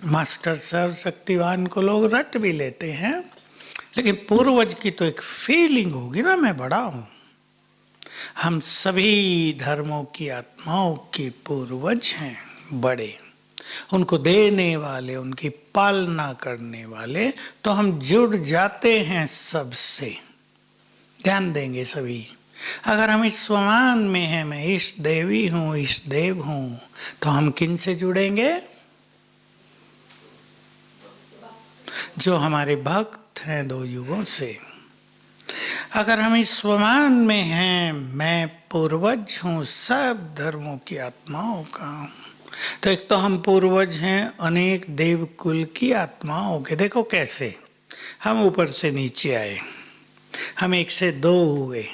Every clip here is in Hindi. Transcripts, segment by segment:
मास्टर सर्वशक्तिवान को लोग रट भी लेते हैं, लेकिन पूर्वज की तो एक फीलिंग होगी ना, मैं बड़ा हूं। हम सभी धर्मों की आत्माओं के पूर्वज हैं, बड़े, उनको देने वाले, उनकी पालना करने वाले। तो हम जुड़ जाते हैं सबसे। ध्यान देंगे सभी। अगर हम इस स्वमान में हैं, मैं इष्ट देवी हूं, इष्ट देव हूं, तो हम किन से जुड़ेंगे? जो हमारे भक्त हैं दो युगों से। अगर हम इस स्वमान में हैं, मैं पूर्वज हूं सब धर्मों की आत्माओं का, तो एक तो हम पूर्वज हैं अनेक देव कुल की आत्माओं के। देखो कैसे हम ऊपर से नीचे आए, हम 1 से 2 हुए,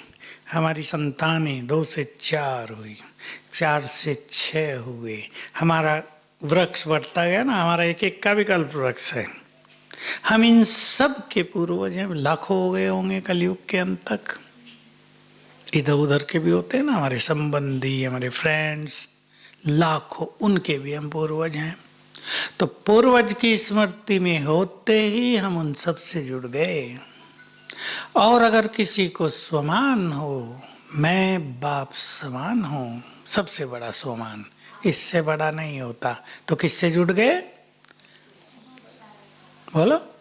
हमारी संतानें 2 से 4 हुई, 4 से 6 हुए, हमारा वृक्ष बढ़ता गया ना, हमारा एक एक का विकल्प वृक्ष है। हम इन सब के पूर्वज हैं। लाखों हो गए होंगे कलयुग के अंत तक। इधर उधर के भी होते हैं ना, हमारे संबंधी, हमारे फ्रेंड्स, लाखों, उनके भी हम पूर्वज हैं। तो पूर्वज की स्मृति में होते ही हम उन सब से जुड़ गए। और अगर किसी को स्वमान हो, मैं बाप समान हूं, सबसे बड़ा स्वमान, इससे बड़ा नहीं होता, तो किससे जुड़ गए? बोलो।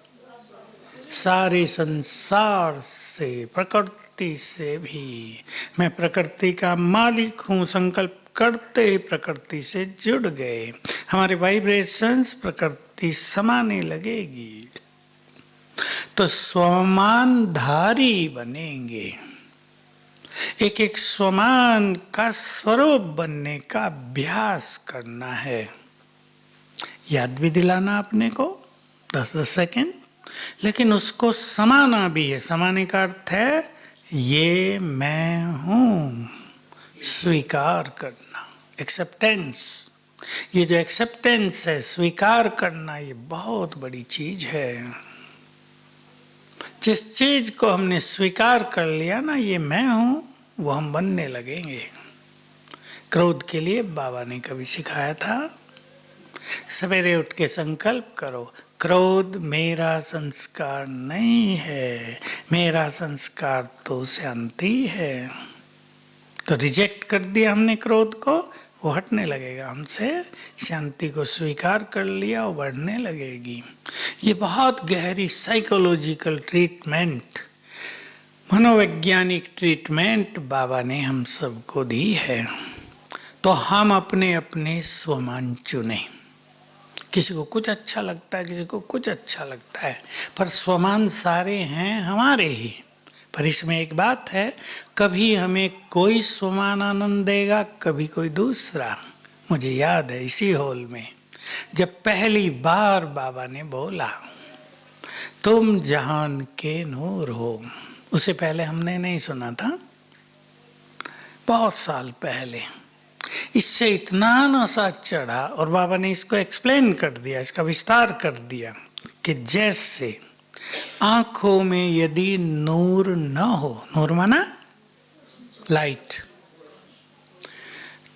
सारे संसार से, प्रकृति से भी। मैं प्रकृति का मालिक हूं, संकल्प करते ही प्रकृति से जुड़ गए। हमारे वाइब्रेशंस प्रकृति समाने लगेगी, तो स्वमानधारी बनेंगे। एक एक स्वमान का स्वरूप बनने का अभ्यास करना है। याद भी दिलाना अपने को 10-10 सेकेंड, लेकिन उसको समाना भी है। समाने का अर्थ है ये मैं हूं, स्वीकार करना, एक्सेप्टेंस। ये जो एक्सेप्टेंस है, स्वीकार करना, ये बहुत बड़ी चीज है। जिस चीज को हमने स्वीकार कर लिया ना, ये मैं हूं, वो हम बनने लगेंगे। क्रोध के लिए बाबा ने कभी सिखाया था, सवेरे उठ के संकल्प करो, क्रोध मेरा संस्कार नहीं है, मेरा संस्कार तो शांति है। तो रिजेक्ट कर दिया हमने क्रोध को, वो हटने लगेगा हमसे। शांति को स्वीकार कर लिया, वो बढ़ने लगेगी। ये बहुत गहरी साइकोलॉजिकल ट्रीटमेंट, मनोवैज्ञानिक ट्रीटमेंट बाबा ने हम सबको दी है। तो हम अपने अपने स्वमान चुने। किसी को कुछ अच्छा लगता है, किसी को कुछ अच्छा लगता है, पर स्वमान सारे हैं हमारे ही। पर इसमें एक बात है, कभी हमें कोई स्वमान आनंद देगा, कभी कोई दूसरा। मुझे याद है इसी हॉल में जब पहली बार बाबा ने बोला तुम जहान के नूर हो, उससे पहले हमने नहीं सुना था, बहुत साल पहले। इससे इतना नशा चढ़ा और बाबा ने इसको एक्सप्लेन कर दिया, इसका विस्तार कर दिया कि जैसे आंखों में यदि नूर न हो, नूर माना लाइट,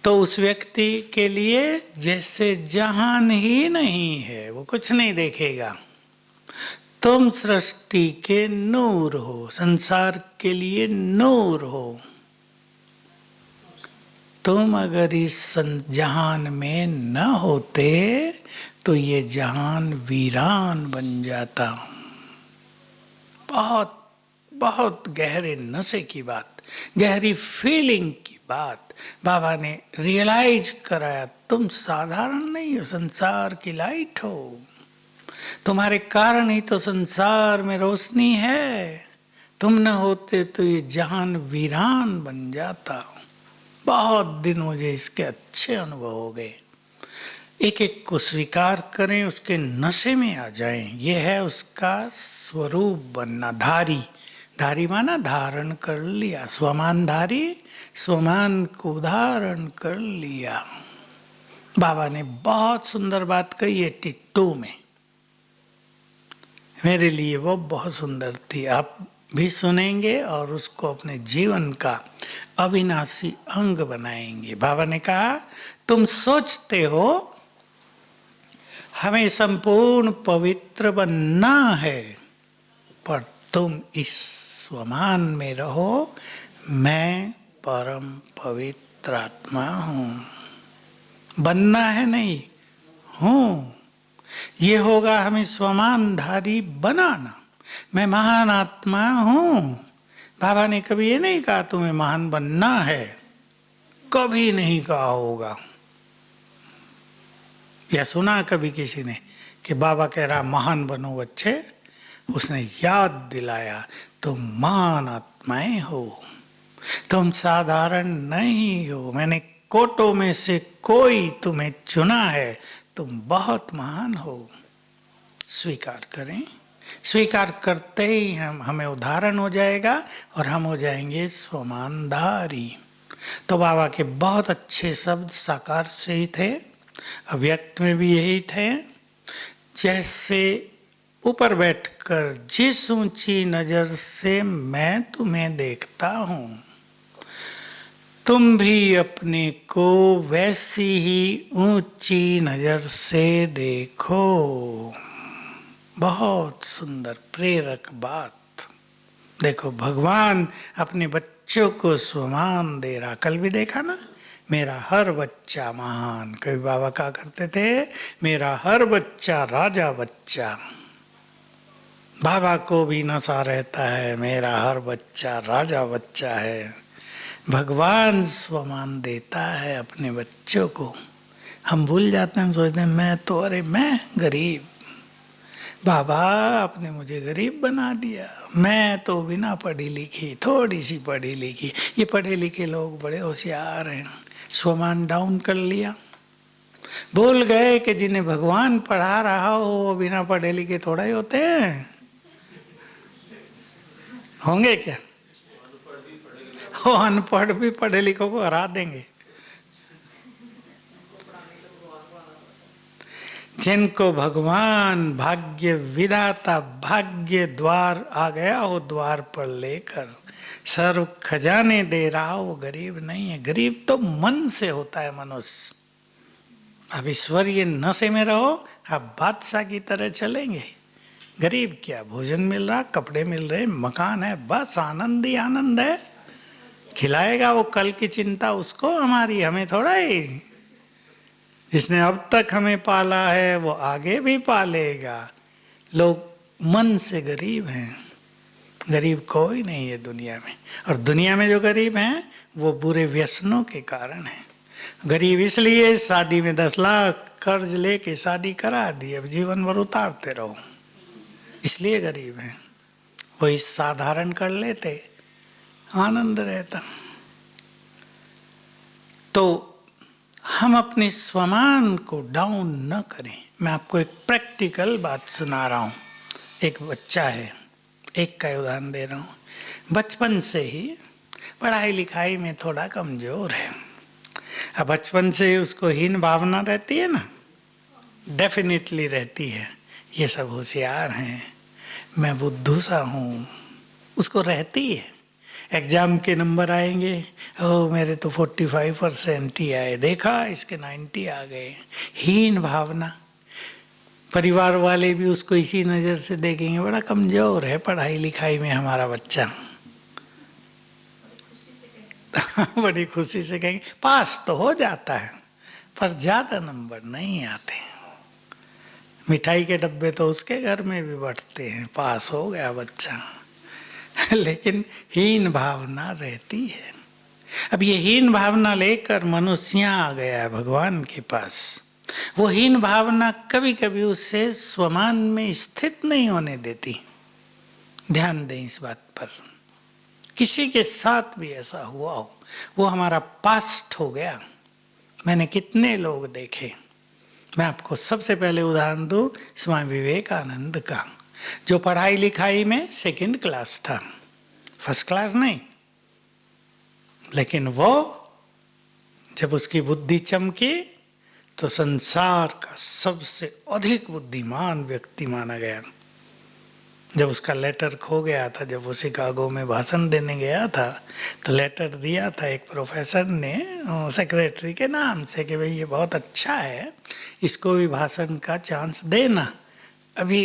तो उस व्यक्ति के लिए जैसे जहान ही नहीं है, वो कुछ नहीं देखेगा। तुम सृष्टि के नूर हो, संसार के लिए नूर हो। तुम अगर इस जहान में न होते तो ये जहान वीरान बन जाता। बहुत बहुत गहरे नशे की बात, गहरी फीलिंग की बात बाबा ने रियलाइज कराया। तुम साधारण नहीं हो, संसार की लाइट हो। तुम्हारे कारण ही तो संसार में रोशनी है। तुम न होते तो ये जहान वीरान बन जाता। बहुत दिन मुझे इसके अच्छे अनुभव हो गए। एक एक को स्वीकार करें, उसके नशे में आ जाएं। यह है उसका स्वरूप बनना। धारी, धारी माना धारण कर लिया। स्वमान धारी, स्वमान को धारण कर लिया। बाबा ने बहुत सुंदर बात कही है 82 में, मेरे लिए वो बहुत सुंदर थी। आप भी सुनेंगे और उसको अपने जीवन का अविनाशी अंग बनाएंगे। बाबा ने कहा तुम सोचते हो हमें संपूर्ण पवित्र बनना है, पर तुम इस स्वमान में रहो, मैं परम पवित्र आत्मा हूं। बनना है नहीं, हूं। ये होगा हमें स्वमानधारी बनाना। मैं महान आत्मा हूं। बाबा ने कभी ये नहीं कहा तुम्हें महान बनना है, कभी नहीं कहा होगा। या सुना कभी किसी ने कि बाबा कह रहा महान बनो बच्चे? उसने याद दिलाया तुम महान आत्माएं हो, तुम साधारण नहीं हो। मैंने कोटों में से कोई तुम्हें चुना है, तुम बहुत महान हो। स्वीकार करें। स्वीकार करते ही हमें उदाहरण हो जाएगा और हम हो जाएंगे स्वमानधारी। तो बाबा के बहुत अच्छे शब्द साकार से ही थे, अव्यक्त में भी यही थे। जैसे ऊपर बैठकर जिस ऊंची नजर से मैं तुम्हें देखता हूं, तुम भी अपने को वैसी ही ऊंची नजर से देखो। बहुत सुंदर प्रेरक बात। देखो भगवान अपने बच्चों को स्वमान दे रहा। कल भी देखा ना, मेरा हर बच्चा महान। कभी बाबा क्या करते थे, मेरा हर बच्चा राजा बच्चा। बाबा को भी नशा रहता है, मेरा हर बच्चा राजा बच्चा है। भगवान स्वमान देता है अपने बच्चों को। हम भूल जाते हैं, हम सोचते हैं मैं तो, अरे मैं गरीब, बाबा आपने मुझे गरीब बना दिया। मैं तो बिना पढ़ी लिखी, थोड़ी सी पढ़ी लिखी। ये पढ़े लिखे लोग बड़े होशियार हैं, स्वमान डाउन कर लिया। भूल गए कि जिन्हें भगवान पढ़ा रहा हो वो बिना पढ़े लिखे थोड़ा ही होते हैं। होंगे क्या? वो अनपढ़ भी पढ़े लिखों को हरा देंगे। जिनको भगवान भाग्य विधाता भाग्य द्वार आ गया हो, द्वार पर लेकर सर्व खजाने दे रहा हो, वो गरीब नहीं है। गरीब तो मन से होता है मनुष्य। अब ईश्वरीय नशे में रहो, आप बादशाह की तरह चलेंगे। गरीब क्या, भोजन मिल रहा, कपड़े मिल रहे, मकान है, बस आनंद ही आनंद है। खिलाएगा वो कल की चिंता उसको, हमारी, हमें थोड़ा ही। जिसने अब तक हमें पाला है वो आगे भी पालेगा। लोग मन से गरीब हैं, गरीब कोई नहीं है दुनिया में। और दुनिया में जो गरीब हैं वो बुरे व्यसनों के कारण हैं। गरीब इसलिए शादी में 10 लाख कर्ज लेके शादी करा दी, अब जीवन भर उतारते रहो, इसलिए गरीब हैं। वही साधारण कर लेते, आनंद रहता। तो हम अपने स्वमान को डाउन न करें। मैं आपको एक प्रैक्टिकल बात सुना रहा हूँ। एक बच्चा है, एक का उदाहरण दे रहा हूँ। बचपन से ही पढ़ाई लिखाई में थोड़ा कमजोर है। अब बचपन से ही उसको हीन भावना रहती है ना, डेफिनेटली रहती है। ये सब होशियार हैं, मैं बुद्धू सा हूँ, उसको रहती है। एग्जाम के नंबर आएंगे, ओ मेरे तो 45% ही आए, देखा इसके 90 आ गए। हीन भावना। परिवार वाले भी उसको इसी नज़र से देखेंगे, बड़ा कमज़ोर है पढ़ाई लिखाई में हमारा बच्चा। बड़ी खुशी से कहेंगे पास तो हो जाता है पर ज़्यादा नंबर नहीं आते। मिठाई के डब्बे तो उसके घर में भी बढ़ते हैं, पास हो गया बच्चा। लेकिन हीन भावना रहती है। अब ये हीन भावना लेकर मनुष्य आ गया है भगवान के पास। वो हीन भावना कभी कभी उससे स्वमान में स्थित नहीं होने देती। ध्यान दें इस बात पर। किसी के साथ भी ऐसा हुआ हो, वो हमारा पास्ट हो गया। मैंने कितने लोग देखे। मैं आपको सबसे पहले उदाहरण दूं स्वामी विवेकानंद का, जो पढ़ाई लिखाई में सेकंड क्लास था, फर्स्ट क्लास नहीं। लेकिन वो जब उसकी बुद्धि चमकी तो संसार का सबसे अधिक बुद्धिमान व्यक्ति माना गया। जब उसका लेटर खो गया था, जब वो शिकागो में भाषण देने गया था, तो लेटर दिया था एक प्रोफेसर ने सेक्रेटरी के नाम से कि भाई ये बहुत अच्छा है, इसको भी भाषण का चांस देना। अभी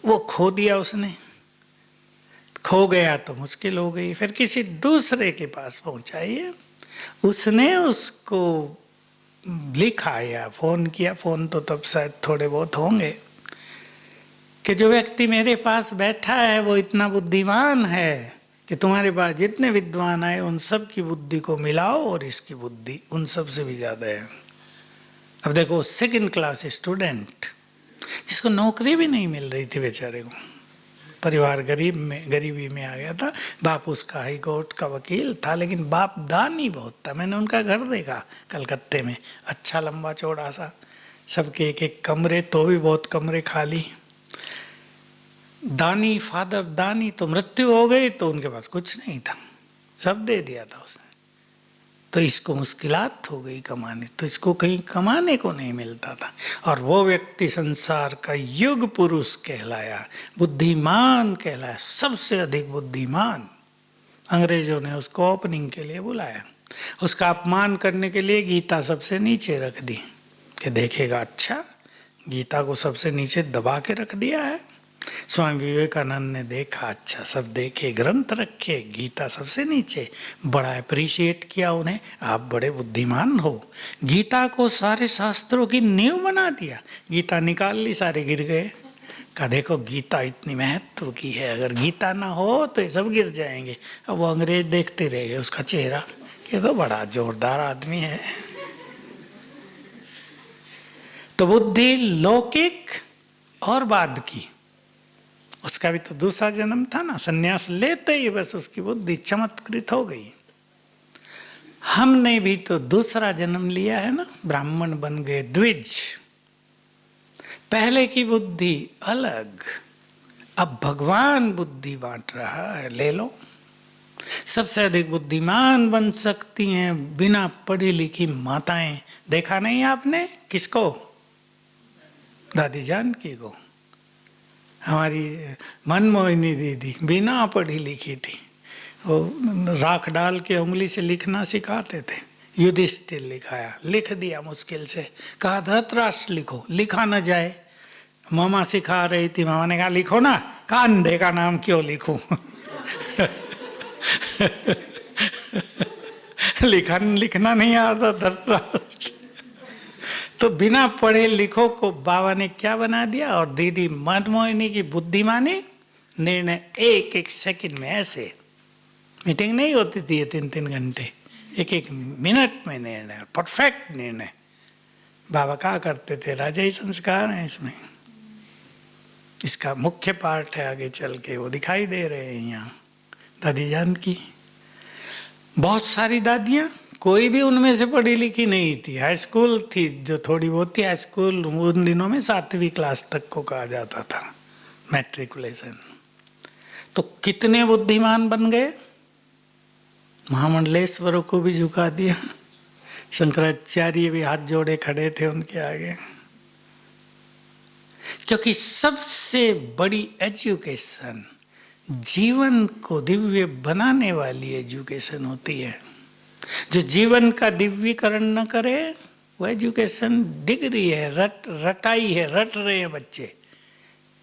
वो खो दिया उसने, खो गया तो मुश्किल हो गई। फिर किसी दूसरे के पास पहुंचाइए, उसने उसको लिखा या फ़ोन किया, फ़ोन तो तब शायद थोड़े बहुत होंगे, कि जो व्यक्ति मेरे पास बैठा है वो इतना बुद्धिमान है कि तुम्हारे पास जितने विद्वान आए उन सब की बुद्धि को मिलाओ और इसकी बुद्धि उन सब से भी ज़्यादा है। अब देखो, सेकंड क्लास स्टूडेंट जिसको नौकरी भी नहीं मिल रही थी बेचारे को, परिवार गरीबी में आ गया था, बाप उसका हाई कोर्ट का वकील था, लेकिन बाप दानी बहुत था। मैंने उनका घर देखा कलकत्ते में, अच्छा लंबा चौड़ा सा, सबके एक एक कमरे, तो भी बहुत कमरे खाली। दानी, फादर दानी, तो मृत्यु हो गई तो उनके पास कुछ नहीं था, सब दे दिया था उसने। तो इसको मुश्किलात हो गई कमाने, तो इसको कहीं कमाने को नहीं मिलता था, और वो व्यक्ति संसार का युग पुरुष कहलाया, बुद्धिमान कहलाया, सबसे अधिक बुद्धिमान। अंग्रेजों ने उसको ओपनिंग के लिए बुलाया, उसका अपमान करने के लिए गीता सबसे नीचे रख दी कि देखेगा, अच्छा गीता को सबसे नीचे दबा के रख दिया है। स्वामी विवेकानंद ने देखा, अच्छा सब देखे, ग्रंथ रखे, गीता सबसे नीचे, बड़ा अप्रिशिएट किया उन्हें, आप बड़े बुद्धिमान हो। गीता को सारे शास्त्रों की नींव बना दिया, गीता निकाल ली, सारे गिर गए। कहा देखो गीता इतनी महत्व की है, अगर गीता ना हो तो ये सब गिर जाएंगे। अब वो अंग्रेज देखते रह गए उसका चेहरा, ये तो बड़ा जोरदार आदमी है। तो बुद्धि लौकिक और बाद की, उसका भी तो दूसरा जन्म था ना, सन्यास लेते ही बस उसकी बुद्धि चमत्कृत हो गई। हमने भी तो दूसरा जन्म लिया है ना, ब्राह्मण बन गए, द्विज। पहले की बुद्धि अलग, अब भगवान बुद्धि बांट रहा है, ले लो। सबसे अधिक बुद्धिमान बन सकती हैं बिना पढ़ी लिखी माताएं, देखा नहीं आपने? किसको? दादी जानकी को। हमारी मनमोहिनी दीदी बिना पढ़ी लिखी थी, वो राख डाल के उंगली से लिखना सिखाते थे। युधिष्ठिर लिखाया, लिख दिया मुश्किल से, कहा धृतराष्ट्र लिखो, लिखा न जाए। मामा सिखा रही थी, मामा ने कहा लिखो ना, कहा अंधे का नाम क्यों लिखूं। लिखना नहीं आता धृतराष्ट्र। तो बिना पढ़े लिखो को बाबा ने क्या बना दिया, और दीदी मनमोहिनी की बुद्धि मानी, निर्णय एक एक सेकंड में, ऐसे मीटिंग नहीं होती थी ये 3-3 घंटे, एक एक मिनट में निर्णय, परफेक्ट निर्णय। बाबा कहा करते थे, राजई संस्कार हैं इसमें, इसका मुख्य पार्ट है, आगे चल के वो दिखाई दे रहे हैं यहाँ। दादी जानकी, बहुत सारी दादियाँ, कोई भी उनमें से पढ़ी लिखी नहीं थी, हाई स्कूल थी जो थोड़ी बहुत थी, हाई स्कूल उन दिनों में 7वीं क्लास तक को कहा जाता था, मैट्रिकुलेशन। तो कितने बुद्धिमान बन गए, महामंडलेश्वरों को भी झुका दिया, शंकराचार्य भी हाथ जोड़े खड़े थे उनके आगे। क्योंकि सबसे बड़ी एजुकेशन जीवन को दिव्य बनाने वाली एजुकेशन होती है। जो जीवन का दिव्यीकरण न करे वो एजुकेशन डिग्री है, रटाई है, रट रहे हैं बच्चे,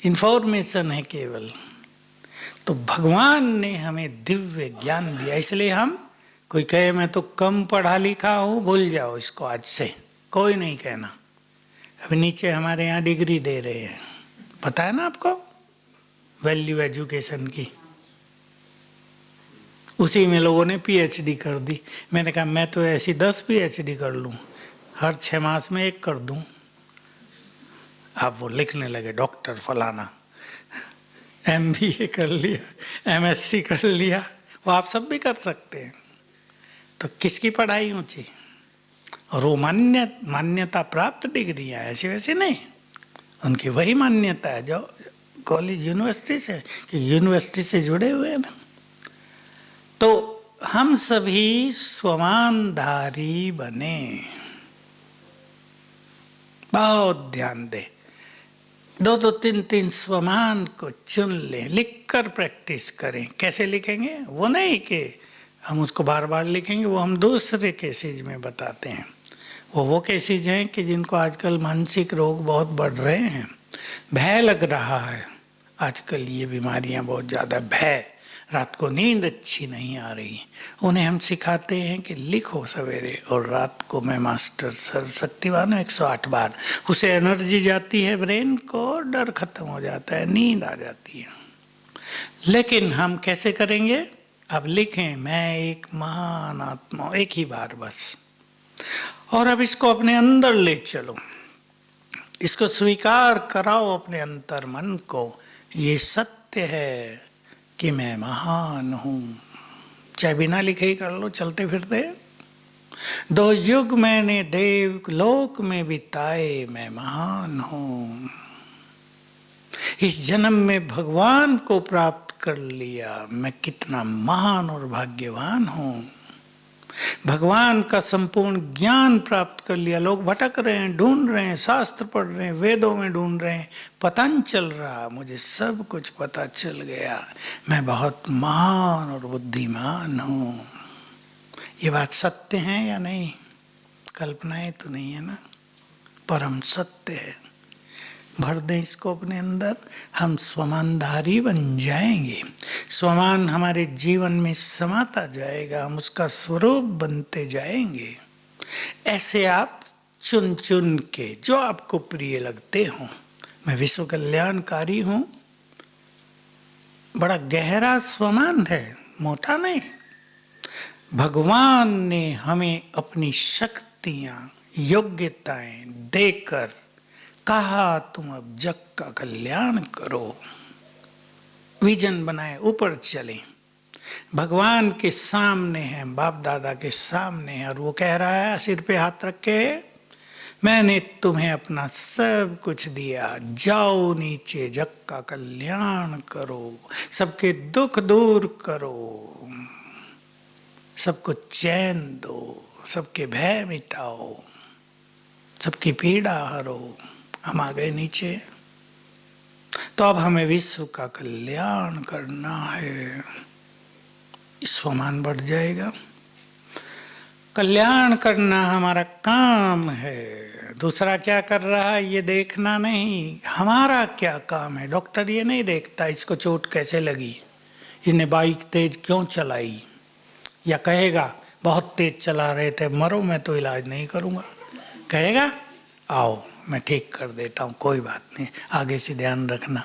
इंफॉर्मेशन है केवल। तो भगवान ने हमें दिव्य ज्ञान दिया, इसलिए हम, कोई कहे मैं तो कम पढ़ा लिखा हूँ, भूल जाओ इसको, आज से कोई नहीं कहना। अभी नीचे हमारे यहाँ डिग्री दे रहे हैं, पता है ना आपको, वैल्यू एजुकेशन की, उसी में लोगों ने पीएचडी कर दी। मैंने कहा मैं तो ऐसी 10 पीएचडी कर लूँ, हर 6 मास में एक कर दूँ। अब वो लिखने लगे डॉक्टर फलाना, एमबीए कर लिया, एमएससी कर लिया, वो आप सब भी कर सकते हैं। तो किसकी पढ़ाई ऊंची, और वो मान्यता प्राप्त डिग्रियाँ, ऐसी वैसी नहीं, उनकी वही मान्यता है जो कॉलेज यूनिवर्सिटी से, कि यूनिवर्सिटी से जुड़े हुए हैं ना। तो हम सभी स्वमानधारी बने, बहुत ध्यान दे। दो दो तीन तीन स्वमान को चुन लें, लिखकर प्रैक्टिस करें। कैसे लिखेंगे? वो नहीं कि हम उसको बार बार लिखेंगे, वो हम दूसरे केसेज में बताते हैं। वो केसेज हैं कि जिनको आजकल मानसिक रोग बहुत बढ़ रहे हैं, भय लग रहा है। आजकल ये बीमारियां बहुत ज़्यादा, भय, रात को नींद अच्छी नहीं आ रही, उन्हें हम सिखाते हैं कि लिखो सवेरे और रात को मैं मास्टर सर्वशक्तिवान हूँ 108 बार। उसे एनर्जी जाती है ब्रेन को, डर खत्म हो जाता है, नींद आ जाती है। लेकिन हम कैसे करेंगे? अब लिखें, मैं एक महान आत्मा हूँ, एक ही बार बस। और अब इसको अपने अंदर ले चलो, इसको स्वीकार कराओ अपने अंतर मन को, ये सत्य है कि मैं महान हूं। चाहे बिना लिखे ही कर लो, चलते फिरते। 2 युग मैंने देव लोक में बिताए, मैं महान हूं। इस जन्म में भगवान को प्राप्त कर लिया, मैं कितना महान और भाग्यवान हूं। भगवान का संपूर्ण ज्ञान प्राप्त कर लिया। लोग भटक रहे हैं, ढूंढ रहे हैं, शास्त्र पढ़ रहे हैं, वेदों में ढूंढ रहे हैं, पता नहीं चल रहा। मुझे सब कुछ पता चल गया, मैं बहुत महान और बुद्धिमान हूँ। ये बात सत्य है या नहीं? कल्पनाएं तो नहीं है ना, परम सत्य है। भर दें इसको अपने अंदर, हम स्वमानधारी बन जाएंगे। स्वमान हमारे जीवन में समाता जाएगा, हम उसका स्वरूप बनते जाएंगे। ऐसे आप चुन चुन के जो आपको प्रिय लगते हों। मैं विश्व कल्याणकारी हूँ, बड़ा गहरा स्वमान है, मोटा नहीं। भगवान ने हमें अपनी शक्तियाँ, योग्यताएं देकर कहा तुम अब जग का कल्याण करो। विजन बनाए, ऊपर चले, भगवान के सामने है, बाप दादा के सामने है, और वो कह रहा है सिर पे हाथ रख के, मैंने तुम्हें अपना सब कुछ दिया, जाओ नीचे जग का कल्याण करो, सबके दुख दूर करो, सबको चैन दो, सबके भय मिटाओ, सबकी पीड़ा हरो। हम आ गए नीचे। तो अब हमें विश्व का कल्याण करना है, स्वमान बढ़ जाएगा। कल्याण करना हमारा काम है। दूसरा क्या कर रहा है ये देखना नहीं, हमारा क्या काम है। डॉक्टर ये नहीं देखता इसको चोट कैसे लगी, इसने बाइक तेज क्यों चलाई, या कहेगा बहुत तेज चला रहे थे, मरो मैं तो इलाज नहीं करूँगा। कहेगा आओ मैं ठीक कर देता हूँ, कोई बात नहीं, आगे से ध्यान रखना।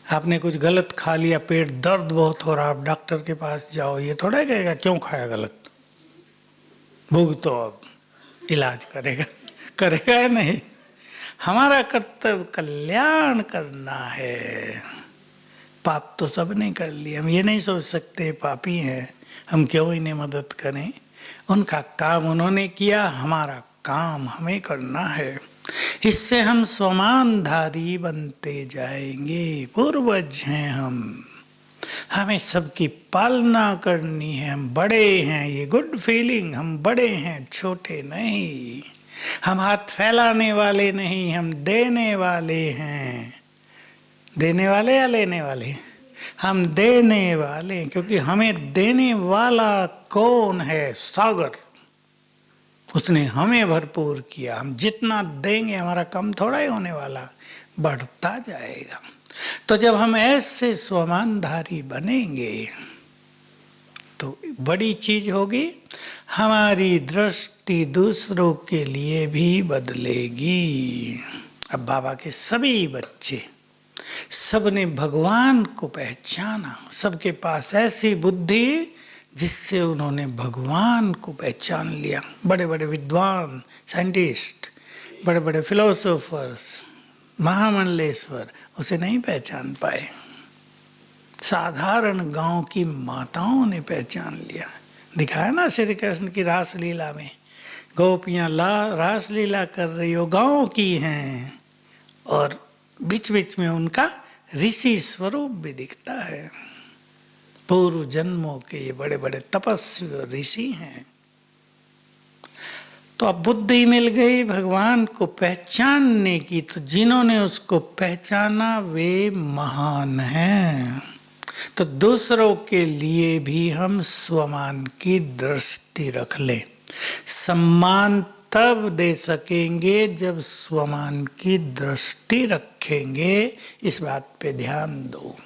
आपने कुछ गलत खा लिया, पेट दर्द बहुत हो रहा, आप डॉक्टर के पास जाओ, ये थोड़ा कहेगा क्यों खाया गलत, भूख तो अब इलाज करेगा, करेगा या नहीं। हमारा कर्तव्य कल्याण करना है। पाप तो सब ने कर लिया, हम ये नहीं सोच सकते पापी हैं, हम क्यों इन्हें मदद करें। उनका काम उन्होंने किया, हमारा काम हमें करना है। इससे हम स्वमानधारी बनते जाएंगे। पूर्वज हैं हम, हमें सबकी पालना करनी है। हम बड़े हैं, ये गुड फीलिंग, हम बड़े हैं, छोटे नहीं। हम हाथ फैलाने वाले नहीं, हम देने वाले हैं। देने वाले या लेने वाले? हम देने वाले, क्योंकि हमें देने वाला कौन है? सागर। उसने हमें भरपूर किया, हम जितना देंगे हमारा कम थोड़ा ही होने वाला, बढ़ता जाएगा। तो जब हम ऐसे स्वमानधारी बनेंगे तो बड़ी चीज होगी, हमारी दृष्टि दूसरों के लिए भी बदलेगी। अब बाबा के सभी बच्चे, सबने भगवान को पहचाना, सबके पास ऐसी बुद्धि जिससे उन्होंने भगवान को पहचान लिया। बड़े बड़े विद्वान, साइंटिस्ट, बड़े बड़े फिलोसोफर्स, महामंडलेश्वर उसे नहीं पहचान पाए। साधारण गांव की माताओं ने पहचान लिया। दिखाया ना श्री कृष्ण की रासलीला में, गोपियां रासलीला कर रही हो, गांव की हैं, और बीच बीच में उनका ऋषि स्वरूप भी दिखता है। पूर्व जन्मों के ये बड़े बड़े तपस्वी और ऋषि हैं। तो अब बुद्धि मिल गई भगवान को पहचानने की, तो जिन्होंने उसको पहचाना वे महान हैं। तो दूसरों के लिए भी हम स्वमान की दृष्टि रख लें। सम्मान तब दे सकेंगे जब स्वमान की दृष्टि रखेंगे। इस बात पे ध्यान दो।